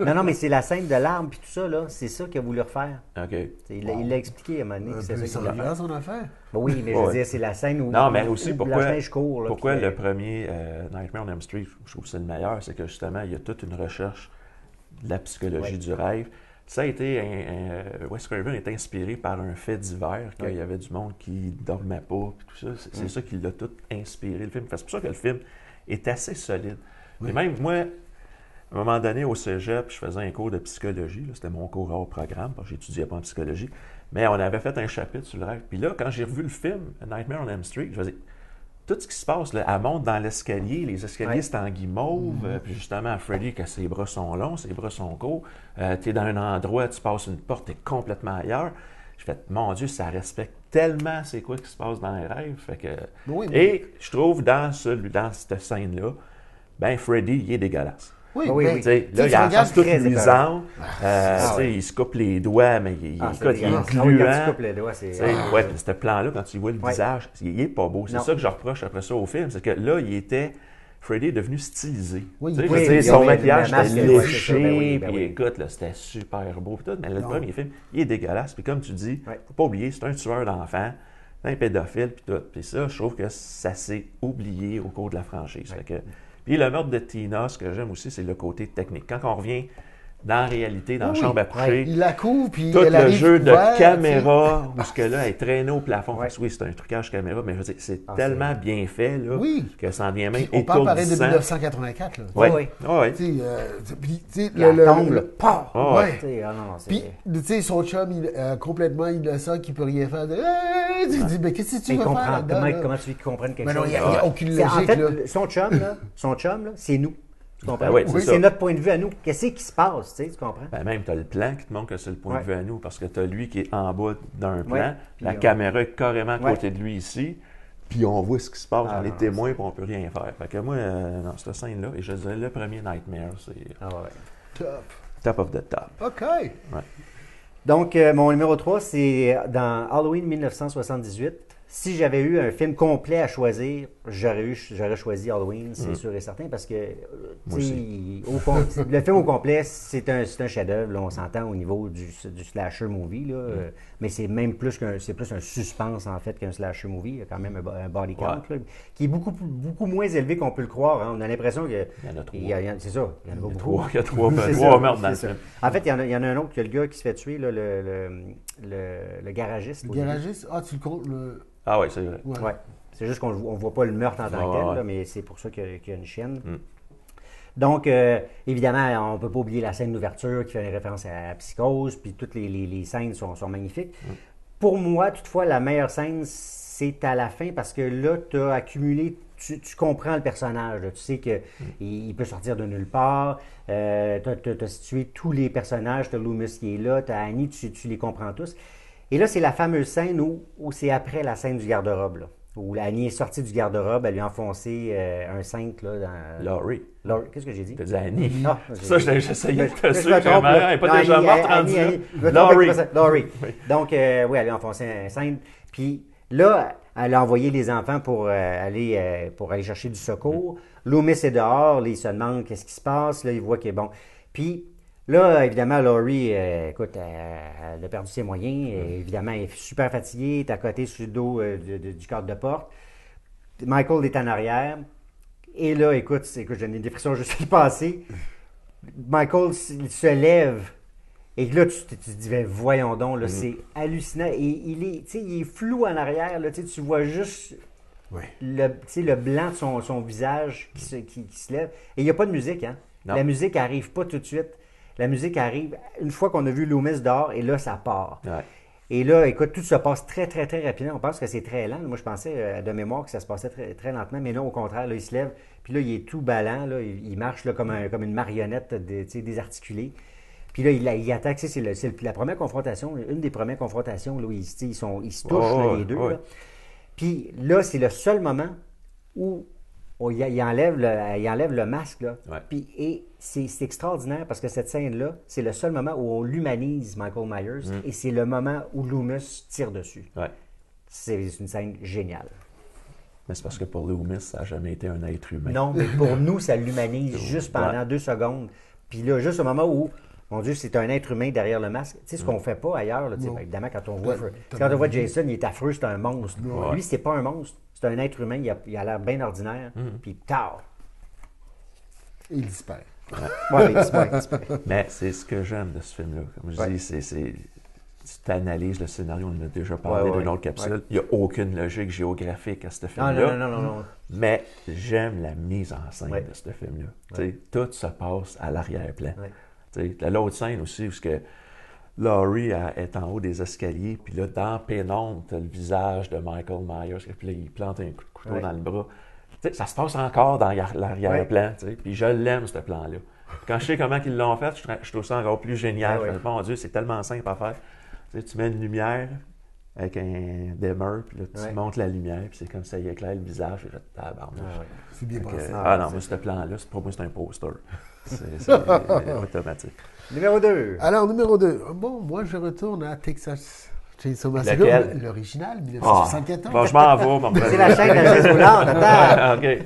S1: Non, mais c'est la scène de l'arbre puis tout ça, là. C'est ça qu'il a voulu refaire.
S2: OK.
S1: Il l'a expliqué à un moment donné.
S3: C'est ça qu'il a son affaire.
S1: Ben oui, mais je veux dire, c'est la scène où
S2: non, mais aussi, pourquoi
S1: le
S2: premier Nightmare on Elm Street, je trouve que c'est le meilleur, c'est que justement, il y a toute une recherche de la psychologie du rêve. Ça a été, Wes Craven est inspiré par un fait divers, qu'il y avait du monde qui dormait pas, puis tout ça. C'est ça qui l'a tout inspiré, le film. C'est pour ça que le film est assez solide. Et même moi, à un moment donné, au cégep, je faisais un cours de psychologie. C'était mon cours hors programme, parce que j'étudiais pas en psychologie. Mais on avait fait un chapitre sur le rêve. Puis là, quand j'ai revu le film, Nightmare on Elm Street, je me disais, tout ce qui se passe, là, elle monte dans l'escalier, les escaliers, c'est en guimauve, puis justement, Freddy, que ses bras sont longs, ses bras sont courts, tu es dans un endroit, tu passes une porte, tu es complètement ailleurs. Je fais, mon Dieu, ça respecte tellement c'est quoi qui se passe dans les rêves. Fait que... Et je trouve, dans cette scène-là, ben Freddy, il est dégueulasse.
S3: Oui.
S2: Là, il a la face toute luisante. Il se coupe les doigts, mais il est gluant. Ce plan-là, quand tu vois le visage, il n'est pas beau. C'est ça que je reproche après ça au film. C'est que là, Freddy est devenu stylisé. Son maquillage était léché. Puis écoute, c'était super beau. Mais le premier film, il est dégueulasse. Puis comme tu dis, il ne faut pas oublier, c'est un tueur d'enfants. C'est un pédophile. Puis ça, je trouve que ça s'est oublié au cours de la franchise. Puis le meurtre de Tina, ce que j'aime aussi, c'est le côté technique. Quand on revient dans la réalité, dans la chambre à coucher,
S3: il la couvre, puis
S2: tout le jeu de caméra, où ce que là, elle est traînée au plafond. Oui, c'est un trucage caméra, mais je veux dire, c'est tellement bien fait là, que ça en devient même étourdissant.
S3: On parle pareil de 1984. Là.
S2: Oui.
S3: Puis,
S1: le tombe, le paf!
S3: Puis, tu sais, son chum, complètement innocent, qui peut rien faire. Tu dis, mais qu'est-ce que tu veux faire là-dedans?
S1: Comment tu veux qu'il comprenne quelque
S3: chose?
S1: chose?
S3: Il n'y a aucune logique. En
S1: fait, son chum, là, c'est nous. Tu comprends? C'est notre point de vue à nous. Qu'est-ce qui se passe, tu comprends?
S2: Même, tu as le plan qui te montre que c'est le point de vue à nous, parce que tu as lui qui est en bas d'un plan, la caméra est carrément à côté de lui ici, puis on voit ce qui se passe, on est témoins, puis on ne peut rien faire. Fait que moi, dans cette scène-là, et je disais, le premier Nightmare, c'est top of the top.
S3: OK.
S1: Donc, mon numéro 3, c'est dans Halloween 1978. Si j'avais eu un film complet à choisir, j'aurais choisi Halloween, c'est sûr et certain, parce que le film au complet, c'est un chef-d'œuvre, on s'entend au niveau du slasher movie, là, mais c'est même plus un suspense en fait qu'un slasher movie. Il y a quand même un body count là, qui est beaucoup moins élevé qu'on peut le croire. Hein. On a l'impression qu'il
S2: y en a trois.
S1: C'est ça, il y en a beaucoup.
S2: Il y a trois meurtres dans le film.
S1: En fait, il y en a un autre, il y a le gars qui se fait tuer, là, le garagiste.
S3: Le garagiste? Ah, tu le comptes le...
S2: Ah oui, c'est vrai.
S1: Ouais. C'est juste qu'on ne voit pas le meurtre en tant que tel, là, mais c'est pour ça qu'il y a une chienne. Donc, évidemment, on ne peut pas oublier la scène d'ouverture qui fait une référence à Psychose, puis toutes les scènes sont magnifiques. Pour moi, toutefois, la meilleure scène, c'est à la fin, parce que là, tu as accumulé, tu comprends le personnage. Là. Tu sais qu'il peut sortir de nulle part. Tu as situé tous les personnages. Tu as Loomis qui est là, tu as Annie, tu les comprends tous. Et là, c'est la fameuse scène où c'est après la scène du garde-robe, là, où Annie est sortie du garde-robe, elle lui a enfoncé un cintre. Là, dans...
S2: Laurie.
S1: Qu'est-ce que j'ai dit?
S2: Tu as dit Annie.
S1: Ah,
S2: ça, j'essayais de te dire. Elle n'est pas déjà morte rendue.
S1: Laurie. Donc, oui, elle lui a enfoncé un cintre. Puis là, elle a envoyé les enfants pour aller chercher du secours. Loomis est dehors, là, il se demande qu'est-ce qui se passe. Là, il voit qu'il est bon. Puis... Là, évidemment, Laurie, écoute, elle a perdu ses moyens. Évidemment, elle est super fatiguée, elle est à côté sur le dos du cadre de porte. Michael est en arrière. Et là, écoute, j'ai des frissons juste à y passer. Michael, il se lève. Et là, tu te dis, ben, voyons donc, là, c'est hallucinant. Et il est flou en arrière. Là, tu vois juste le blanc de son visage qui se lève. Et il n'y a pas de musique, hein? Non. La musique n'arrive pas tout de suite. La musique arrive une fois qu'on a vu Loomis dehors, et là, ça part. Ouais. Et là, écoute, tout se passe très, très, très rapidement. On pense que c'est très lent. Moi, je pensais de mémoire que ça se passait très, très lentement, mais non, au contraire, là, il se lève, puis là, il est tout ballant, là, il marche là, comme une marionnette désarticulée. Puis là, il attaque. C'est la première confrontation, une des premières confrontations, là, où ils se touchent, les deux. Là. Puis là, c'est le seul moment où il enlève le masque, là. Ouais. Puis, et c'est extraordinaire parce que cette scène-là, c'est le seul moment où on l'humanise, Michael Myers, et c'est le moment où Loomis tire dessus. Ouais. C'est une scène géniale.
S2: Mais c'est parce que pour Loomis, ça n'a jamais été un être humain.
S1: Non, mais pour nous, ça l'humanise juste pendant 2 secondes. Puis là, juste au moment où, mon Dieu, c'est un être humain derrière le masque. Tu sais, ce qu'on fait pas ailleurs, là, évidemment, quand on voit Jason, il est affreux, c'est un monstre. Lui, c'est pas un monstre, c'est un être humain, il a l'air bien ordinaire. Puis tard.
S3: Il disparaît.
S1: Ouais, il disparaît.
S2: Mais c'est ce que j'aime de ce film-là. Comme je dis, tu analyses le scénario, on en a déjà parlé d'une autre capsule. Il n'y a aucune logique géographique à ce film-là.
S1: Non.
S2: Mais j'aime la mise en scène de ce film-là. Tout se passe à l'arrière-plan. L'autre scène aussi, où que Laurie est en haut des escaliers, puis là, dans pénombre, tu as le visage de Michael Myers, puis là, il plante un coup de couteau dans le bras. Ça se passe encore dans l'arrière-plan, puis je l'aime, ce plan-là. Quand je sais comment ils l'ont fait, je trouve ça encore plus génial. Mon Dieu, c'est tellement simple à faire. Tu mets une lumière avec un dimmer, puis là, tu montes la lumière, puis c'est comme ça, il éclaire le visage, et là, tabarnouche.
S3: C'est bien pensé.
S2: Non, moi, ce plan-là, pour moi, c'est un poster. C'est automatique.
S1: Numéro 2.
S3: Alors, numéro 2. Bon, moi, je retourne à Texas Chainsaw Massacre.
S2: Lequel?
S3: L'original, 1974.
S2: Bon, je m'en vais.
S1: C'est la chaîne de la chaise roulante, attends.
S2: OK.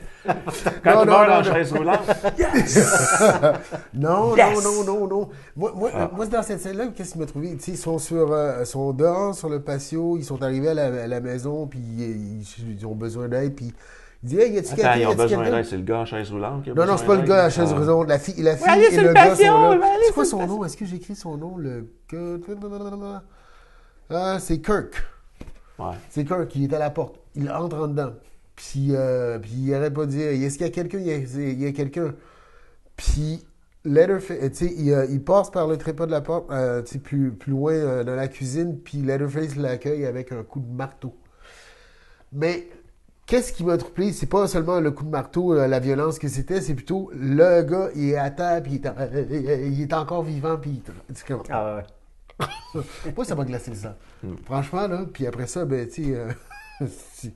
S2: Quand tu meurs dans la chaise roulante,
S3: Non. Moi, dans cette scène-là, qu'est-ce qui m'a trouvé? Ils sont dehors sur le patio, ils sont arrivés à la maison, puis ils ont besoin d'aide, puis il dit, hey, y a-tu quelqu'un?
S2: Ils ont besoin d'aide, c'est le gars en chaise roulante qui a
S3: Non,
S2: besoin
S3: c'est pas le gars à la chaise roulante. La fille et le gars sont là. C'est quoi son nom? Est-ce que j'écris son nom? Le gars... c'est Kirk.
S2: Ouais.
S3: C'est Kirk, il est à la porte. Il entre en dedans. Puis il arrête pas de dire, est-ce qu'il y a quelqu'un? Il y a quelqu'un. Puis Leatherface, il passe par le trépas de la porte, plus loin dans la cuisine, puis Leatherface l'accueille avec un coup de marteau. Mais qu'est-ce qui m'a troublé? C'est pas seulement le coup de marteau, la violence que c'était, c'est plutôt le gars, il est à terre, puis il est encore vivant, puis c'est comme...
S1: Ah ouais.
S3: Moi, ça m'a glacé le sang. Franchement, là, puis après ça, ben, tu sais,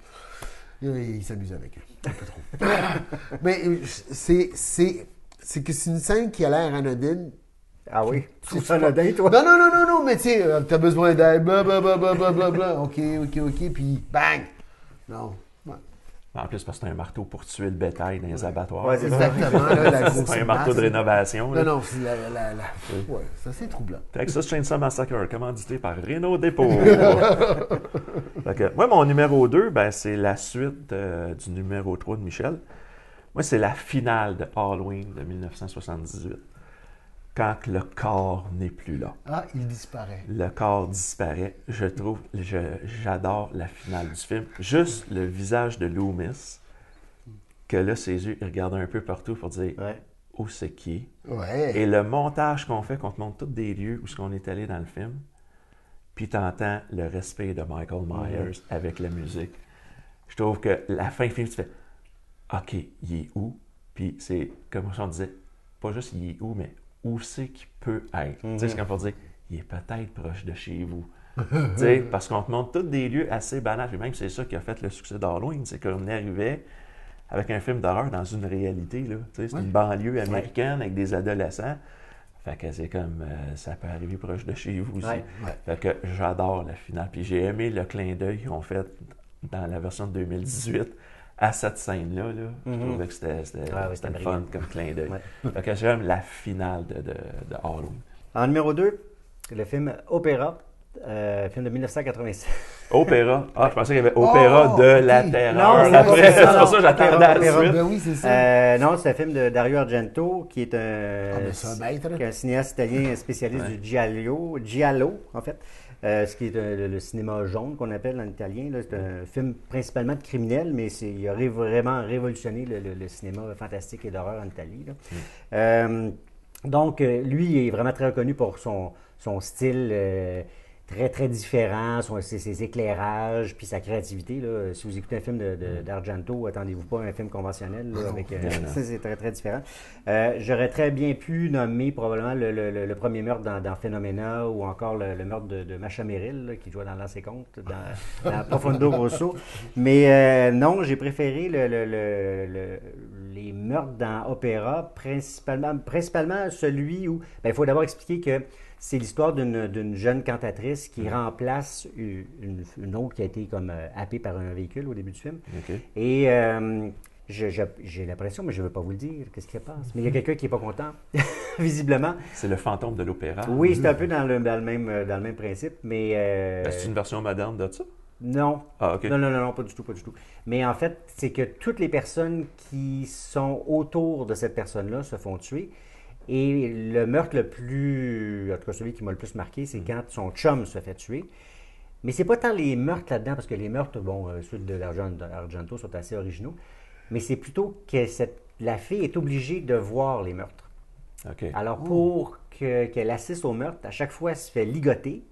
S3: il s'amuse avec eux. Un peu trop. Mais c'est que c'est une scène qui a l'air anodine.
S1: Ah oui? Tu trouves ça anodin, toi?
S3: Non, mais tu sais, t'as besoin d'aide, blablabla, ok, puis bang! Non.
S2: En plus, parce que c'est un marteau pour tuer le bétail dans les abattoirs.
S1: Ouais, c'est ça.
S3: Exactement. Là,
S2: c'est pas un marteau de rénovation. Là.
S3: Non, c'est ouais, ça c'est troublant.
S2: Texas Chainsaw Massacre, commandité par Renault Dépôt. Moi, mon numéro 2, ben, c'est la suite du numéro 3 de Michel. Moi, c'est la finale de Halloween de 1978. Quand le corps n'est plus là.
S3: Ah, il disparaît.
S2: Le corps disparaît. J'adore la finale du film. Juste le visage de Loomis, que là, ses yeux, il regarde un peu partout pour dire où c'est qui est.
S3: Ouais.
S2: Et le montage qu'on fait, qu'on te montre tous des lieux où on est allé dans le film, puis tu entends le respect de Michael Myers avec la musique. Je trouve que la fin du film, tu fais OK, il est où? Puis c'est, comme on disait, pas juste il est où, mais où c'est qu'il peut être. Tu sais, c'est comme pour dire, il est peut-être proche de chez vous. Tu sais, parce qu'on te montre tous des lieux assez banals. Et même, c'est ça qui a fait le succès d'Halloween. C'est qu'on arrivait avec un film d'horreur dans une réalité. Là. Tu sais, c'est une banlieue américaine avec des adolescents. Fait que c'est comme, ça peut arriver proche de chez vous aussi. Fait que j'adore la finale. Puis j'ai aimé le clin d'œil qu'ils ont fait dans la version de 2018 à cette scène-là. Là. Je trouvais que c'était le fun comme clin d'œil. Fait que j'aime la finale de Halloween.
S1: En numéro 2, le film Opéra, film de 1987.
S2: Opéra? Ah, je pensais qu'il y avait Opéra de la Terreur.
S1: Non,
S2: après, c'est pour ça que j'attendais à la suite.
S3: Ben oui, c'est ça.
S1: Non, c'est un film de Dario Argento, qui est un cinéaste italien spécialiste du giallo, en fait. Ce qui est le cinéma jaune qu'on appelle en italien. Là. C'est un film principalement de criminels, mais il a vraiment révolutionné le cinéma fantastique et d'horreur en Italie. Là. Donc, lui, il est vraiment très reconnu pour son style très, très différent, ses éclairages, puis sa créativité. Là. Si vous écoutez un film d'Argento, attendez-vous pas à un film conventionnel. Là, avec c'est très, très différent. J'aurais très bien pu nommer probablement le premier meurtre dans Phenomena ou encore le meurtre de Masha Merrill, là, qui jouait dans Lancé Compte, dans Profondo Rosso. Mais non, j'ai préféré les meurtres dans Opéra, principalement celui où... Il faut d'abord expliquer que C'est l'histoire d'une jeune cantatrice qui remplace une autre qui a été comme happée par un véhicule au début du film.
S2: OK.
S1: Et j'ai l'impression, mais je ne veux pas vous le dire, qu'est-ce qui se passe. Mais il y a quelqu'un qui n'est pas content, visiblement.
S2: C'est le fantôme de l'opéra.
S1: Oui, c'est un peu dans le même principe, mais...
S2: C'est une version moderne de ça?
S1: Non.
S2: Ah, OK.
S1: Non, pas du tout. Mais en fait, c'est que toutes les personnes qui sont autour de cette personne-là se font tuer. Et le meurtre le plus... En tout cas, celui qui m'a le plus marqué, c'est quand son chum se fait tuer. Mais c'est pas tant les meurtres là-dedans, parce que les meurtres, bon, ceux de Argento sont assez originaux, mais c'est plutôt que la fille est obligée de voir les meurtres.
S2: OK.
S1: Alors, pour qu'elle assiste au meurtre, à chaque fois, elle se fait ligoter.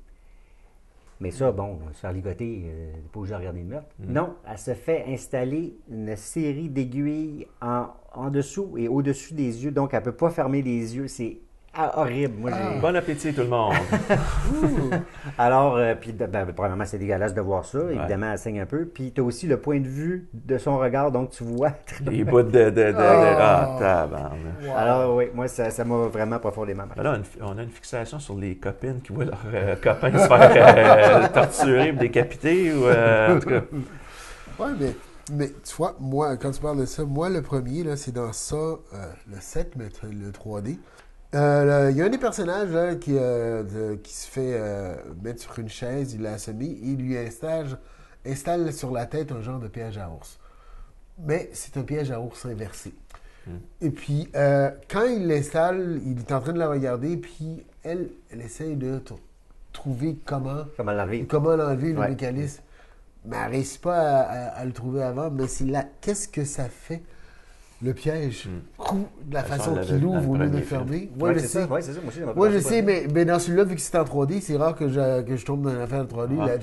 S1: Mais ça, bon, se faire ligoter, pas obligé de regarder le meurtre. Non, elle se fait installer une série d'aiguilles en dessous et au-dessus des yeux, donc elle ne peut pas fermer les yeux. C'est horrible. Moi,
S2: Bon appétit, tout le monde!
S1: Alors, puis, premièrement, c'est dégueulasse de voir ça. Évidemment, elle saigne un peu. Puis, tu as aussi le point de vue de son regard, donc tu vois.
S2: Les bouts de tabarnak.
S3: Wow.
S1: Alors, oui, moi, ça m'a vraiment profondément marqué.
S2: Là, on a une fixation sur les copines qui voient leurs copains se faire torturer ou décapiter. Ou, en tout cas.
S3: Oui, mais tu vois, moi, quand tu parles de ça, moi, le premier, là, c'est dans ça, le 7, mais le 3D. Il y a un des personnages là, qui se fait mettre sur une chaise, il l'a assommé, et il lui installe sur la tête un genre de piège à ours. Mais c'est un piège à ours inversé. Et puis, quand il l'installe, il est en train de la regarder, puis elle essaye de trouver comment l'enlever, le mécanisme. Mais elle ne réussit pas à le trouver avant. Mais c'est là, qu'est-ce que ça fait? Le piège, de la façon qu'il ouvre au lieu de le fermer.
S1: Oui, c'est ça. Moi aussi,
S3: moi, je sais, mais dans celui-là, vu que c'est en 3D, c'est rare que je tombe dans une affaire de 3D. Là,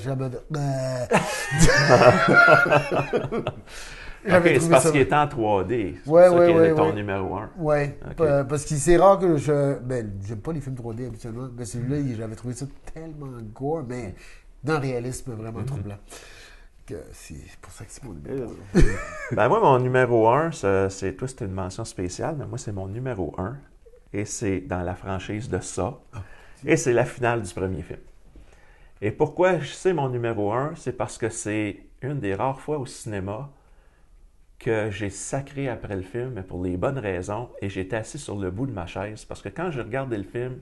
S2: OK, c'est parce qu'il est en 3D. C'est
S3: ouais,
S2: pour ça qu'il est ton
S3: ouais.
S2: numéro 1.
S3: Oui,
S2: Okay.
S3: parce que c'est rare que j'aime pas les films 3D habituellement, mais celui-là, j'avais trouvé ça tellement gore, mais d'un réalisme vraiment troublant. C'est pour ça que c'est mon numéro 1.
S2: Ben moi, mon numéro 1, c'est une mention spéciale, mais moi, c'est mon numéro 1. Et c'est dans la franchise de ça. Et c'est la finale du premier film. Et pourquoi c'est mon numéro 1? C'est parce que c'est une des rares fois au cinéma que j'ai sacré après le film, mais pour les bonnes raisons, et j'étais assis sur le bout de ma chaise, parce que quand je regardais le film,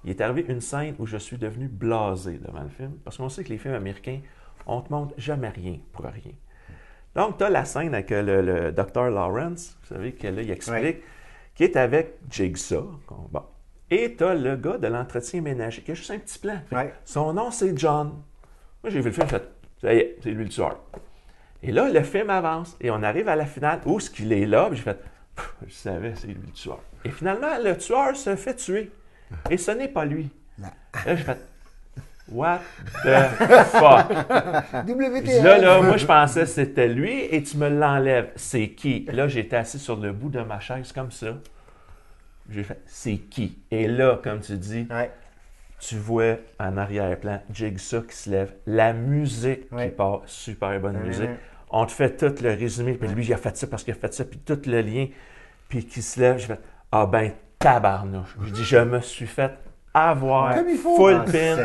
S2: il est arrivé une scène où je suis devenu blasé devant le film, parce qu'on sait que les films américains, on te montre jamais rien pour rien. Donc, tu as la scène avec le Dr. Lawrence, vous savez, que là, il explique, qui est avec Jigsaw. Bon. Et tu as le gars de l'entretien ménager, qui a juste un petit plan. Son nom, c'est John. Moi, j'ai vu le film, j'ai fait, ça y est, c'est lui le tueur. Et là, le film avance, et on arrive à la finale, où est-ce qu'il est là, puis j'ai fait, je savais, c'est lui le tueur. Et finalement, le tueur se fait tuer. Et ce n'est pas lui. Là, j'ai fait, what the fuck?
S3: WTF.
S2: Là, moi, je pensais que c'était lui et tu me l'enlèves. C'est qui? Là, j'étais assis sur le bout de ma chaise comme ça. J'ai fait, c'est qui? Et là, comme tu dis, tu vois en arrière-plan Jigsaw qui se lève, la musique qui part, super bonne musique. On te fait tout le résumé, puis lui, il a fait ça parce qu'il a fait ça, puis tout le lien, puis qui se lève, j'ai fait, ah ben, tabarnouche. Je dis, je me suis fait avoir full pin.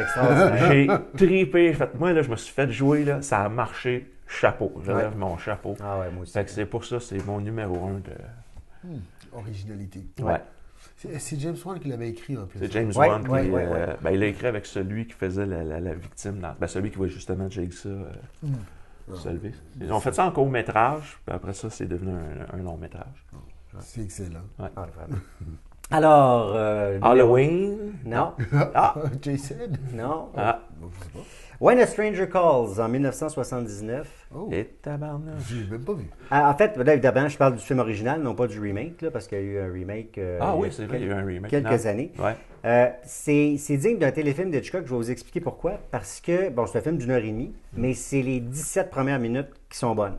S2: J'ai tripé. Moi, là, je me suis fait jouer, là, ça a marché. Chapeau. Je lève mon chapeau.
S1: Ah ouais, moi aussi.
S2: Fait que c'est pour ça, c'est mon numéro 1 de...
S3: Originalité.
S2: Ouais.
S3: C'est James Wan qui l'avait écrit en plus.
S2: C'est James Wan qui... Ben, il l'a écrit avec celui qui faisait la victime. Celui qui voit justement Jigsaw se lever. Ils ont fait ça en court-métrage, puis après ça, c'est devenu un long-métrage.
S3: C'est excellent.
S2: Ouais.
S1: Ah, vraiment. Alors...
S2: Halloween?
S1: Non.
S3: Jason?
S1: Non.
S3: Je sais pas.
S1: When a Stranger Calls, en 1979.
S3: Oh.
S2: Et tabarnak.
S3: Je l'ai même pas vu.
S1: En fait, là, évidemment, je parle du film original, non pas du remake, là, parce qu'il y a eu un remake
S2: oui, c'est vrai, il y a eu un remake.
S1: Quelques années.
S2: Ouais.
S1: C'est digne d'un téléfilm d'Hitchcock, je vais vous expliquer pourquoi. Parce que, bon, c'est un film d'1h30, mais c'est les 17 premières minutes qui sont bonnes.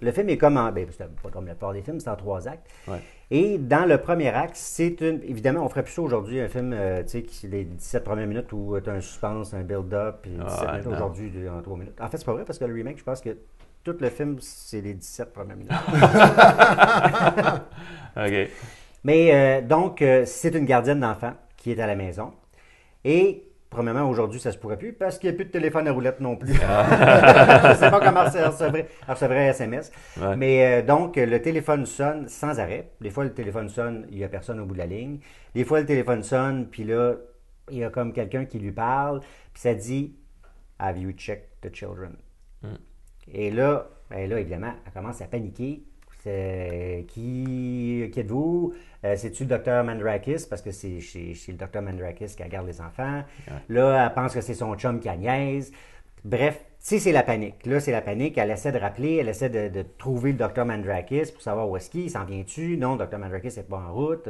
S1: Le film est comme c'est pas comme la plupart des films, c'est en 3 actes.
S2: Ouais.
S1: Et dans le premier acte, évidemment, on ferait plus ça aujourd'hui, un film, qui les 17 premières minutes où tu as un suspense, un build-up, puis 17 minutes aujourd'hui en 3 minutes. En fait, c'est pas vrai, parce que le remake, je pense que tout le film, c'est les 17 premières minutes.
S2: OK.
S1: Mais donc, c'est une gardienne d'enfant qui est à la maison. Et, premièrement, aujourd'hui, ça se pourrait plus parce qu'il n'y a plus de téléphone à roulette non plus. Je ne sais pas comment elle recevrait SMS. Ouais. Mais donc, le téléphone sonne sans arrêt. Des fois, le téléphone sonne, il n'y a personne au bout de la ligne. Des fois, le téléphone sonne, puis là, il y a comme quelqu'un qui lui parle, puis ça dit « Have you checked the children? » Et là, évidemment, elle commence à paniquer. Qui êtes-vous? C'est-tu le docteur Mandrakis? Parce que c'est le docteur Mandrakis qui regarde les enfants. Ouais. Là, elle pense que c'est son chum qui a niaise. Bref, c'est la panique. Là, c'est la panique. Elle essaie de rappeler, elle essaie de trouver le docteur Mandrakis pour savoir où est-ce qu'il s'en vient-tu. Non, le docteur Mandrakis n'est pas en route.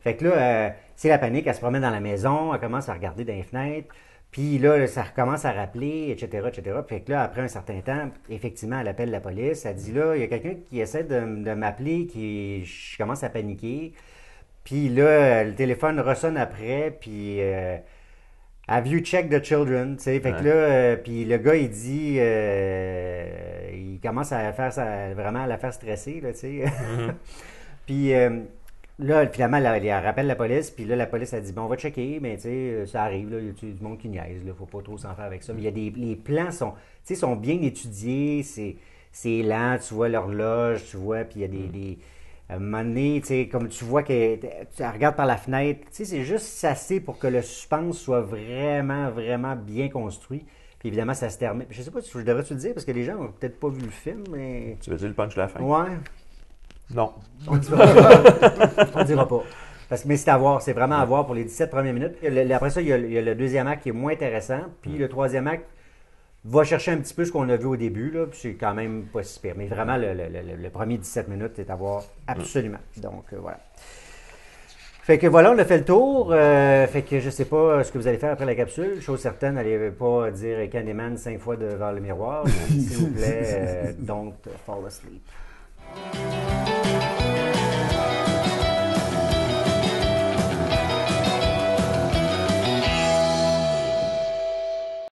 S1: Fait que là, c'est la panique. Elle se promène dans la maison, elle commence à regarder dans les fenêtres. Puis là, ça recommence à rappeler, etc., etc. Fait que là, après un certain temps, effectivement, elle appelle la police. Elle dit là, il y a quelqu'un qui essaie de m'appeler, je commence à paniquer. Puis là, le téléphone ressonne après, puis Have you checked the children? T'sais? Fait que là, puis le gars, il dit, il commence à vraiment à la faire stresser, là, tu sais. Puis là, finalement, elle rappelle la police, puis là, la police a dit, bon, on va checker, mais tu sais, ça arrive, là, il y a du monde qui niaise, là, faut pas trop s'en faire avec ça. Mais il y a les plans sont bien étudiés, c'est lent, tu vois l'horloge, tu vois, puis il y a à un moment donné, tu sais, comme tu vois qu'elle regarde par la fenêtre, tu sais, c'est juste assez pour que le suspense soit vraiment, vraiment bien construit. Puis évidemment, ça se termine. Je sais pas si je devrais te le dire, parce que les gens n'ont peut-être pas vu le film, mais...
S2: Tu veux dire le punch de la fin?
S1: Ouais.
S2: Non.
S1: On ne dira pas. Mais c'est à voir, c'est vraiment à voir pour les 17 premières minutes. Après ça, il y a le deuxième acte qui est moins intéressant. Puis le troisième acte va chercher un petit peu ce qu'on a vu au début. Là, puis c'est quand même pas si pire. Mais vraiment, le premier 17 minutes est à voir absolument. Donc, voilà. Fait que voilà, on a fait le tour. Fait que je sais pas ce que vous allez faire après la capsule. Chose certaine, n'allez pas dire Candyman 5 fois devant le miroir. S'il vous plaît, don't fall asleep.